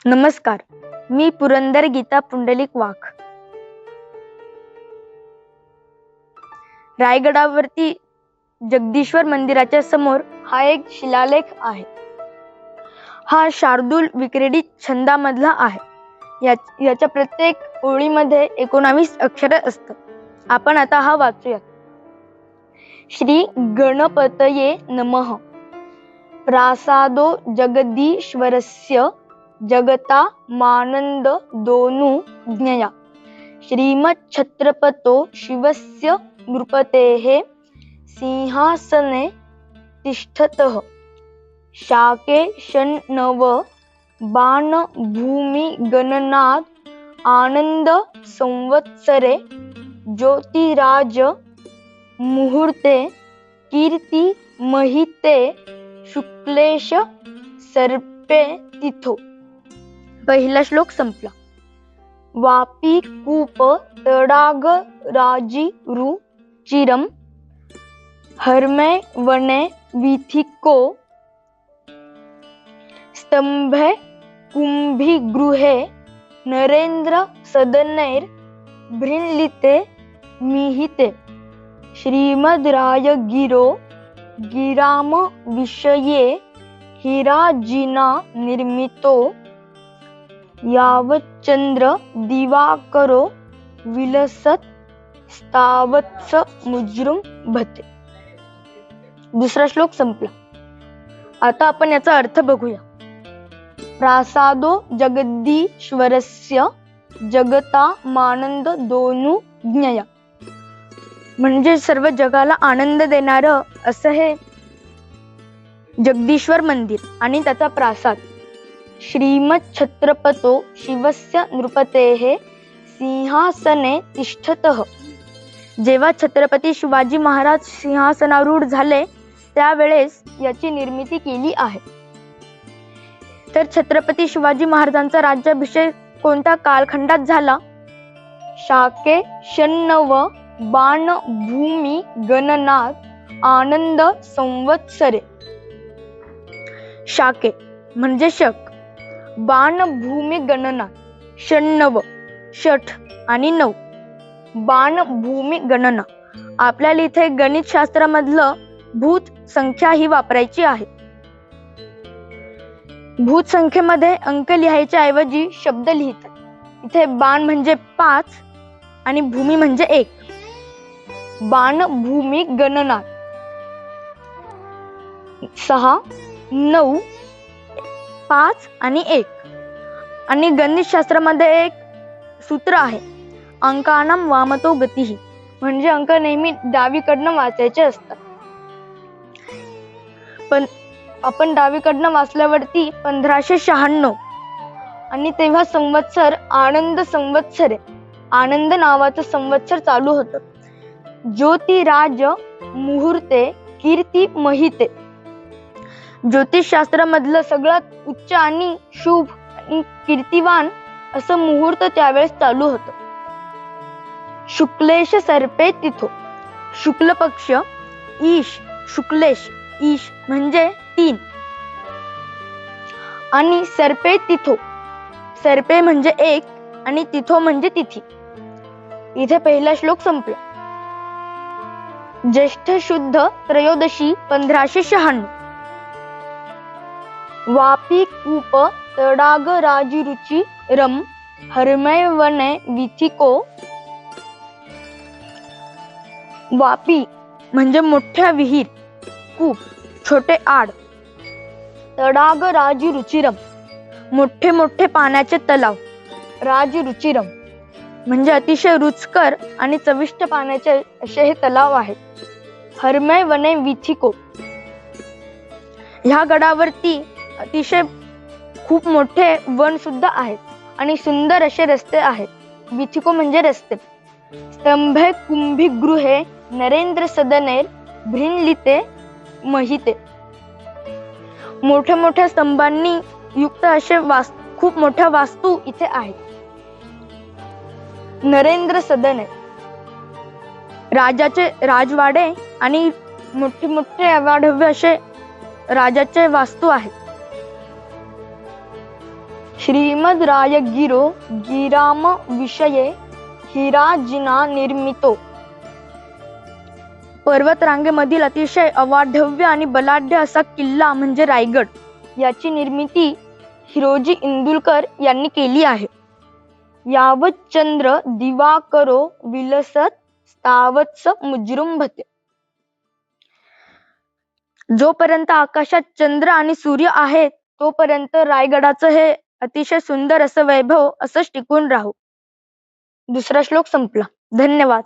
नमस्कार, मी पुरंदर गीता पुंडलिक वाघ. रायगडावरती जगदीश्वर मंदिराच्या समोर हा एक शिलालेख आहे. हा शार्दूल विक्रेडी छंदामधला आहे. याच्या प्रत्येक ओळीमध्ये 19 अक्षर असतात. आपण आता हा वाचूया. श्री गणपतये नमः. प्रासादो जगदीश्वरस्य जगता मानंद दोनु ज्ञया. श्रीमच्छत्रपतो शिवस्य नृपतेः सिंहासने तिष्ठतः. शाके षण्णव बाण भूमि गणनाद आनंद संवत्सरे ज्योतिराज मुहूर्ते कीर्ति महिते शुक्लेश सर्पे तिथो. पहिला श्लोक संपला. वापी कूप तडाग राजीरु चिरम हर्मे वने वीथिको स्तंभे कुंभिगृहे नरेंद्र सदनैर भृंलिते मिहिते. श्रीमद्रायगिरो गिराम विषये हिराजिना निर्मितो यावच्चंद्र दिवाकरो विलसत स्तावत्स मुजृम भते. दुसरा श्लोक संपला. आता आपण याचा अर्थ बघूया. प्रासादो जगदीश्वरस्य जगता मानंद दोनु ज्ञया. म्हणजे सर्व जगाला आनंद देणारं असं हे जगदीश्वर मंदिर आणि त्याचा प्रासाद. श्रीमच्छत्रपतो शिवस्य नृपतेः सिंहासने तिष्ठतः. जेव्हा छत्रपती शिवाजी महाराज सिंहासनारूढ झाले त्यावेळेस याची निर्मिती केली आहे. तर छत्रपती शिवाजी महाराजांचा राज्याभिषेक कोणत्या कालखंडात झाला? शाके षण्णव बाण भूमि गणनात आनंद संवत्सरे. शाके म्हणजे शक, बाण भूमि गणना षण्णव षठ आणि 9. बाण भूमि गणना. आपल्याला इथे गणित शास्त्रामधलं भूत संख्या ही वापरायची आहे. भूत संख्येमध्ये अंक लिहायच्या ऐवजी शब्द लिहितात. इथे बाण म्हणजे 5 आणि भूमी म्हणजे 1. बाण भूमि गणना 6 9 5 आणि 1. आणि गणित शास्त्रामध्ये एक सूत्र आहे, अंकानाम वामतो गतिः. म्हणजे अंक नेहमी डावीकडनं वाचायचे असतात. पण आपण डावीकडनं वाचल्यावरती 1596 आणि तेव्हा संवत्सर आनंद संवत्सरे, आनंद नावाचं संवत्सर चालू होतं. ज्योतिराज मुहूर्ते कीर्ती महिते. ज्योतिषशास्त्रामधलं सगळ्यात उच्च आणि शुभ आणि कीर्तिवान असं मुहूर्त त्यावेळेस चालू होतं. शुक्लेश सर्पे तिथो. शुक्ल पक्ष ईश, शुक्लेश ईश म्हणजे 3 आणि सर्पे तिथो. सर्पे म्हणजे 1 आणि तिथो म्हणजे तिथी. इथे पहिला श्लोक संपला. ज्येष्ठ शुद्ध त्रयोदशी 1596. वापी कूप तडाग राजीरुचि रम हरमय वने विथिको. वापी म्हणजे मोठ्या विहीर, कूप छोटे आड, तडाग राजीरुचिरम मोठे मोठे पाण्याचे तलाव, राजरुचिरम म्हणजे अतिशय रुचकर आणि चविष्ट पाण्याचे असे हे तलाव आहेत. हरमय वने विथिको. ह्या गडावरती अतिशय खूप मोठे वन सुद्धा आहेत आणि सुंदर असे रस्ते आहेत. विथिको म्हणजे रस्ते. स्तंभे कुंभिगृहे नरेंद्र सदनेर भृंलिते महिते. मोठ्या मोठ्या स्तंभांनी युक्त असे खूप मोठ्या वास्तू इथे आहेत. नरेंद्र सदने राजाचे राजवाडे आणि मोठे मोठे अवाढव्य असे राजाचे वास्तू आहेत. श्रीमद रायगिरो गिराम विषये हिराजिना निर्मितो. पर्वतरांगेमधील अतिशय अवाढव्य आणि बलाढ्य असा किल्ला म्हणजे रायगड, याची निर्मिती हिरोजी इंदुलकर यांनी केली आहे. यावत चंद्र दिवाकरो विलसत तावत्स मुजृंभते. जोपर्यंत आकाशात चंद्र आणि सूर्य आहेत तोपर्यंत रायगडाचं हे अतिशय सुंदर असं वैभव असंच टिकून राहू. दुसरा श्लोक संपला. धन्यवाद.